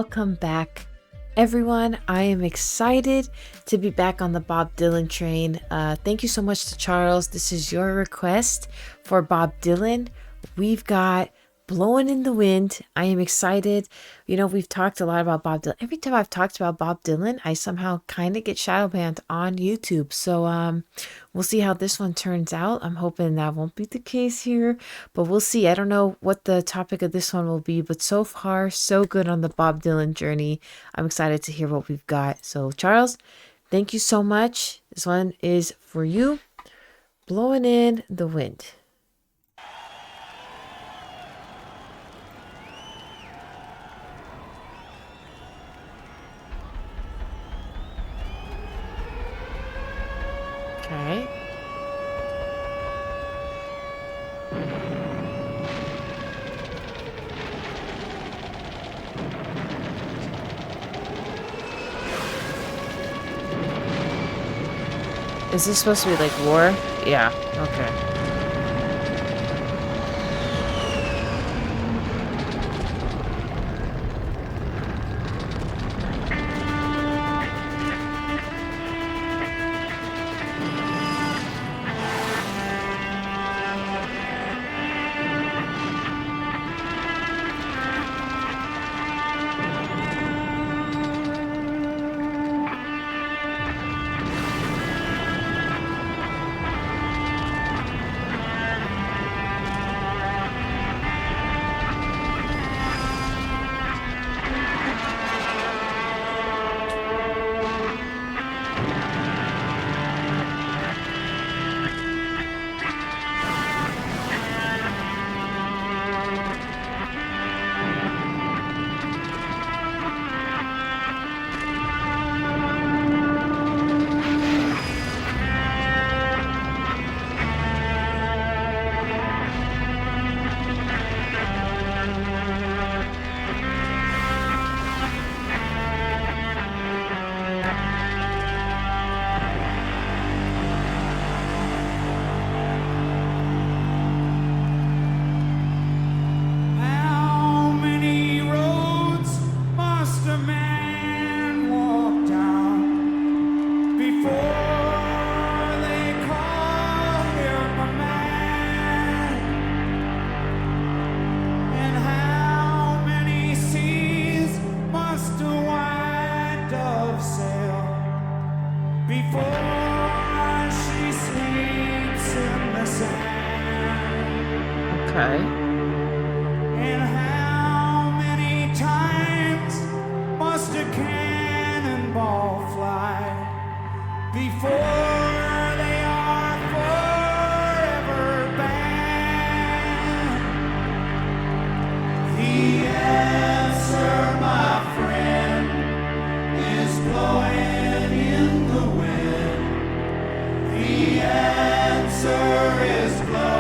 welcome back, everyone. I am excited to be back on the Bob Dylan train. Thank you so much to Charles. This is your request for Bob Dylan. We've got Blowin' in the Wind. I am excited. You know, we've talked a lot about Bob Dylan. Every time I've talked about Bob Dylan, I somehow kind of get Shadowbanned on YouTube. So we'll see how this one turns out. I'm hoping that won't be the case here, but we'll see. I don't know what the topic of this one will be, but so far, so good on the Bob Dylan journey. I'm excited to hear what we've got. So Charles, thank you so much. This one is for you. Blowin' in the Wind. Okay. Is this supposed to be like war? Yeah, okay. Okay. And how many times must a cannonball fly before they are forever banned? The answer, my friend, is blowing in the wind. The answer is blowing.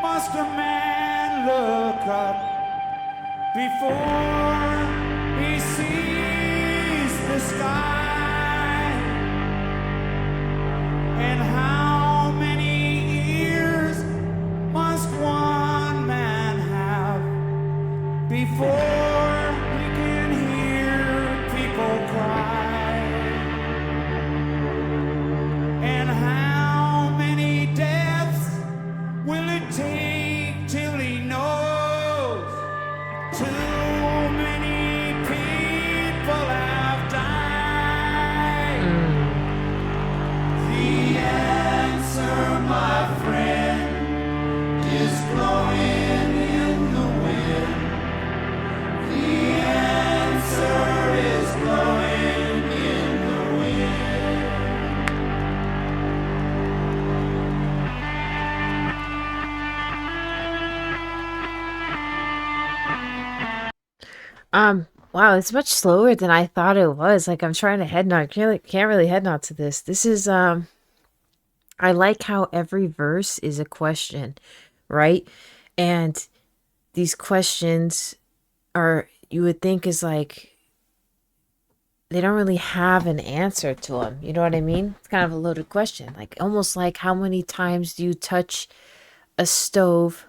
Must a man look up before he sees the sky? And how many ears must one man have before he can hear people cry? And how many deaths will it take till he knows too many people have died? The answer, my friend, is blowing in the wind. The answer is blowing in the wind. Wow, it's much slower than I thought it was. Like I'm trying to head nod. Can't really head nod to this. This is I like how every verse is a question, right? And these questions are, you would think, is like they don't really have an answer to them. You know what I mean? It's kind of a loaded question. Like almost like how many times do you touch a stove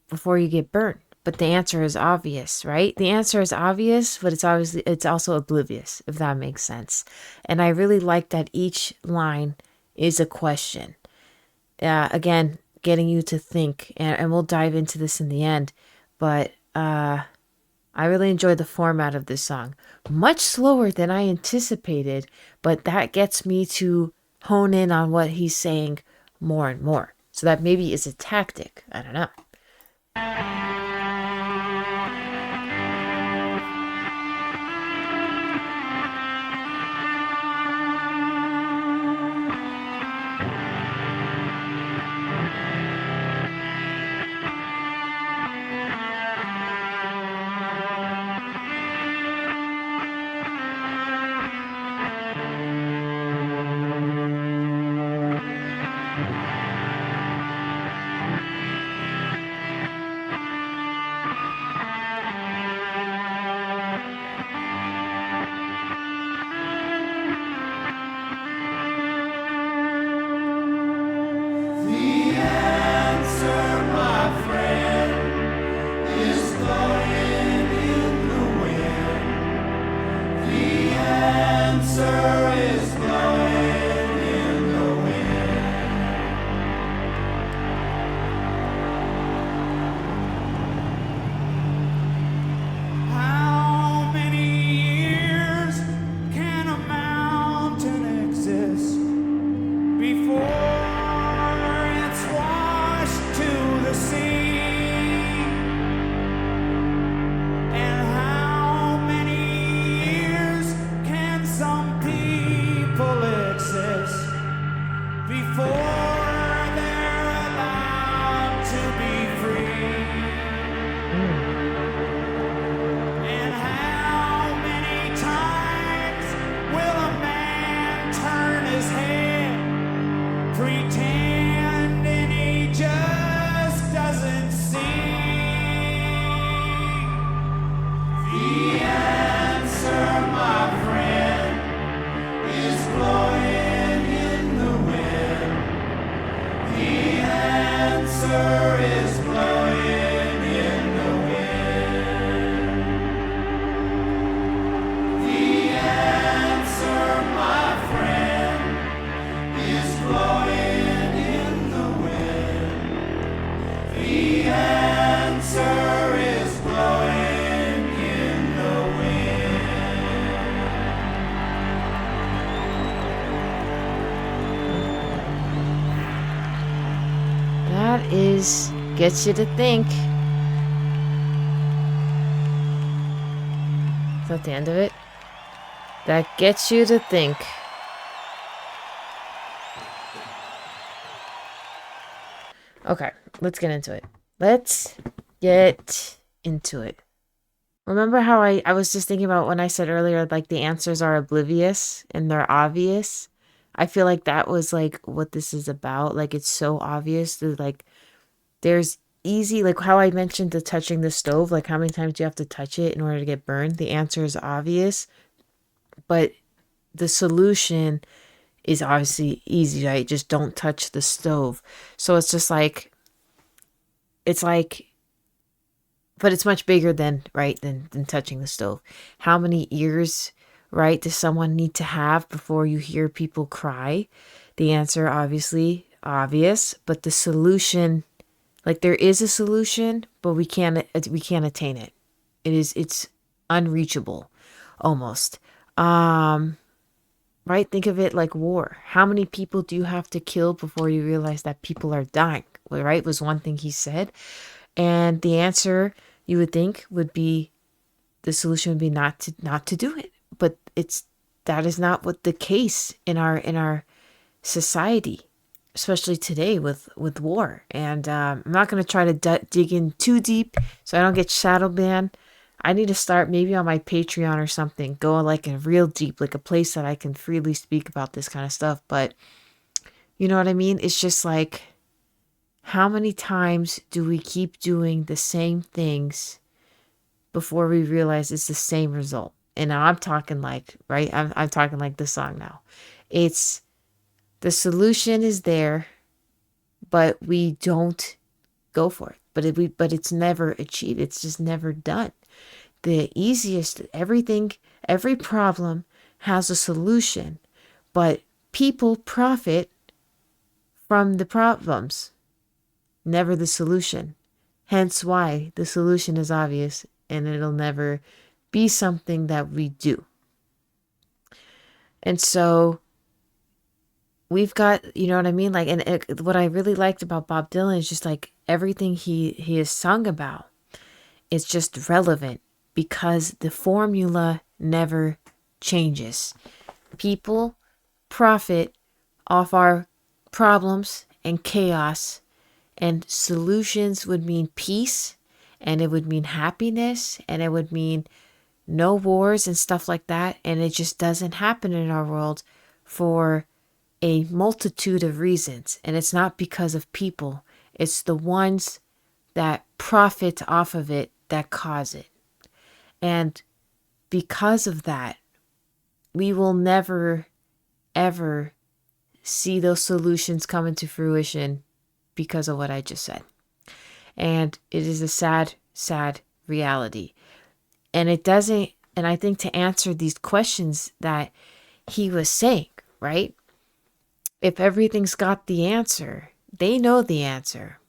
before you get burnt? But the answer is obvious, right? The answer is obvious, but it's also oblivious, if that makes sense. And I really like that each line is a question. Again, getting you to think, and we'll dive into this in the end. But I really enjoyed the format of this song. Much slower than I anticipated, but that gets me to hone in on what he's saying more and more. So that maybe is a tactic. I don't know. The answer, my friend, is blowing in the wind. The answer is blowing in the wind. How many years can a mountain exist before it's washed to the sea? And how many years can some people exist before they're allowed to be free? And how many times will a man turn his head, pretending he just doesn't see? The answer, my friend, is blowing in the wind. The answer is blowing in the wind. The answer, my friend, is blowing in the wind. The answer is blowing in the wind. That gets you to think. Is that the end of it? That gets you to think. Okay, let's get into it. Let's get into it. Remember how I was just thinking about when I said earlier, like the answers are oblivious and they're obvious? I feel like that was like what this is about. Like it's so obvious that like there's easy, like how I mentioned the touching the stove, like how many times do you have to touch it in order to get burned? The answer is obvious, but the solution is obviously easy, right? Just don't touch the stove. So it's just like, it's like, but it's much bigger than, right, than touching the stove. How many ears, right, does someone need to have before you hear people cry? The answer, obviously, obvious, but the solution, like there is a solution, but we can't attain it. It's unreachable, almost. Right? Think of it like war. How many people do you have to kill before you realize that people are dying? Right? Was one thing he said. And the answer you would think would be, the solution would be not to do it. But that is not what the case in our society, especially today with war. And I'm not going to try to dig in too deep so I don't get shadow banned. I need to start maybe on my Patreon or something, go like a real deep, like a place that I can freely speak about this kind of stuff. But you know what I mean? It's just like, how many times do we keep doing the same things before we realize it's the same result? And now I'm talking like, right? I'm talking like the song now. It's the solution is there, but we don't go for it. But it's never achieved. It's just never done. The easiest, every problem has a solution, but people profit from the problems, never the solution. Hence why the solution is obvious and it'll never be something that we do. And so we've got, you know what I mean? Like, and what I really liked about Bob Dylan is just like everything he has sung about. It's just relevant because the formula never changes. People profit off our problems and chaos, and solutions would mean peace, and it would mean happiness, and it would mean no wars and stuff like that. And it just doesn't happen in our world for a multitude of reasons. And it's not because of people, it's the ones that profit off of it that cause it. And because of that, we will never, ever see those solutions come into fruition because of what I just said. And it is a sad, sad reality. And it doesn't, and I think to answer these questions that he was saying, right? If everything's got the answer, they know the answer,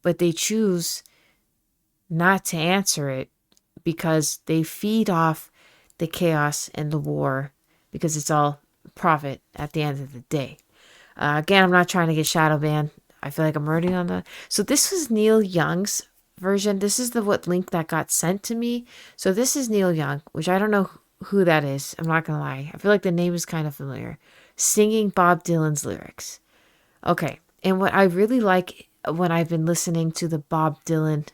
but they choose not to answer it because they feed off the chaos and the war because it's all profit at the end of the day. Again, I'm not trying to get Shadowbanned. I feel like I'm already on the... So this was Neil Young's version. This is the what link that got sent to me. So this is Neil Young, which I don't know who that is. I'm not going to lie. I feel like the name is kind of familiar. Singing Bob Dylan's lyrics. Okay. And what I really like when I've been listening to the Bob Dylan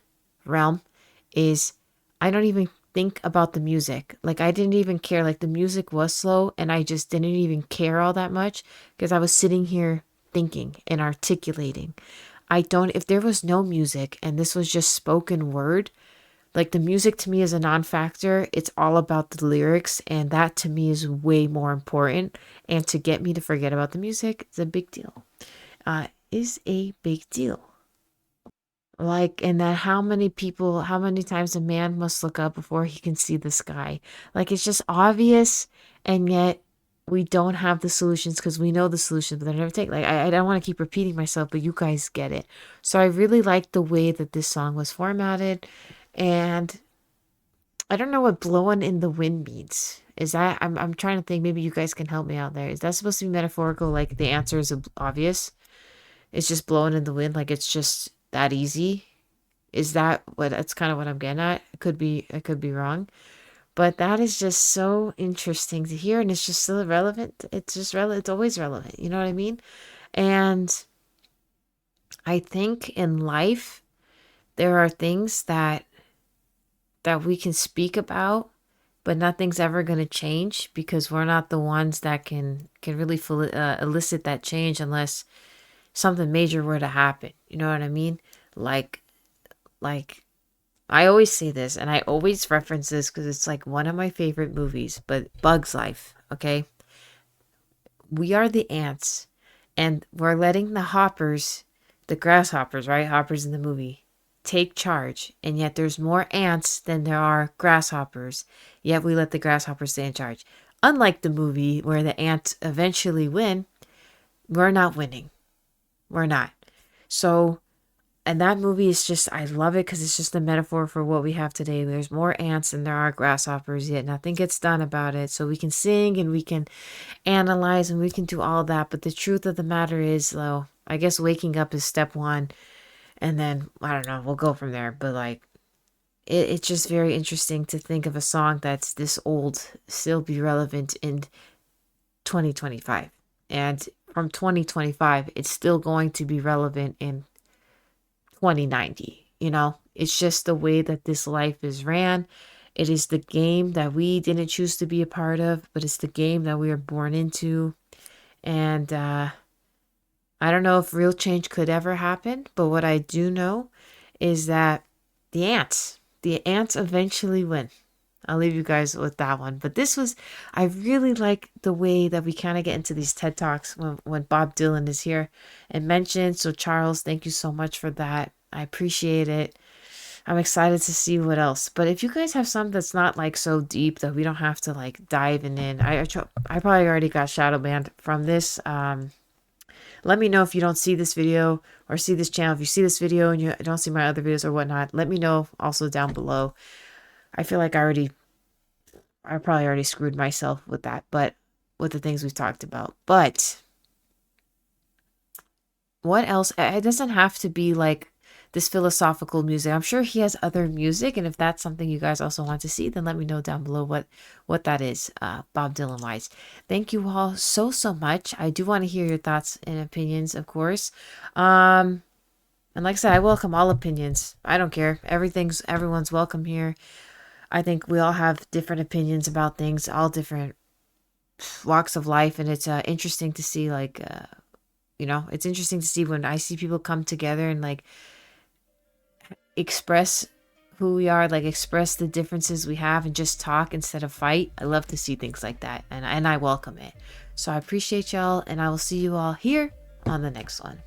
realm is I don't even think about the music. Like I didn't even care. Like the music was slow and I just didn't even care all that much because I was sitting here thinking and articulating. If there was no music and this was just spoken word, like the music to me is a non-factor. It's all about the lyrics, and that to me is way more important. And to get me to forget about the music is a big deal. Is a big deal. Like, and that how many times a man must look up before he can see the sky. Like, it's just obvious, and yet we don't have the solutions because we know the solutions, but they're never taken. Like, I don't want to keep repeating myself, but you guys get it. So I really like the way that this song was formatted, and I don't know what blowing in the wind means. Is that, I'm trying to think, maybe you guys can help me out there. Is that supposed to be metaphorical? Like, the answer is obvious? It's just blowing in the wind, like it's just that easy. Is that what that's kind of what I'm getting at? I could be wrong. But that is just so interesting to hear, and it's just so relevant. It's just relevant. It's always relevant. You know what I mean? And I think in life there are things that we can speak about, but nothing's ever going to change because we're not the ones that can really elicit that change unless something major were to happen. You know what I mean? Like I always say this and I always reference this because it's like one of my favorite movies, but Bug's Life, okay? We are the ants and we're letting the grasshoppers, right? Hoppers in the movie, take charge. And yet there's more ants than there are grasshoppers. Yet we let the grasshoppers stay in charge. Unlike the movie where the ants eventually win, we're not winning. We're not. So, and that movie is just, I love it because it's just a metaphor for what we have today. There's more ants than there are grasshoppers, yet nothing gets done about it. So we can sing and we can analyze and we can do all that. But the truth of the matter is, though, I guess waking up is step one. And then, I don't know, we'll go from there. But like, it's just very interesting to think of a song that's this old still be relevant in 2025. And from 2025, it's still going to be relevant in 2090. You know, it's just the way that this life is ran. It is the game that we didn't choose to be a part of, but it's the game that we were born into. And I don't know if real change could ever happen, but what I do know is that the ants eventually win. I'll leave you guys with that one. But this was, I really like the way that we kind of get into these TED Talks when Bob Dylan is here and mentioned. So, Charles, thank you so much for that. I appreciate it. I'm excited to see what else. But if you guys have some that's not like so deep that we don't have to like dive in, I probably already got shadow banned from this. Let me know if you don't see this video or see this channel. If you see this video and you don't see my other videos or whatnot, let me know also down below. I feel like I probably already screwed myself with that, but with the things we've talked about. But what else? It doesn't have to be like this philosophical music. I'm sure he has other music, and if that's something you guys also want to see, then let me know down below what that is, Bob Dylan wise. Thank you all so much. I do want to hear your thoughts and opinions, of course. And like I said, I welcome all opinions. I don't care. Everyone's welcome here. I think we all have different opinions about things, all different walks of life, and it's interesting to see, like, it's interesting to see when I see people come together and like express who we are, like express the differences we have and just talk instead of fight. I love to see things like that, and I welcome it. So I appreciate y'all, and I will see you all here on the next one.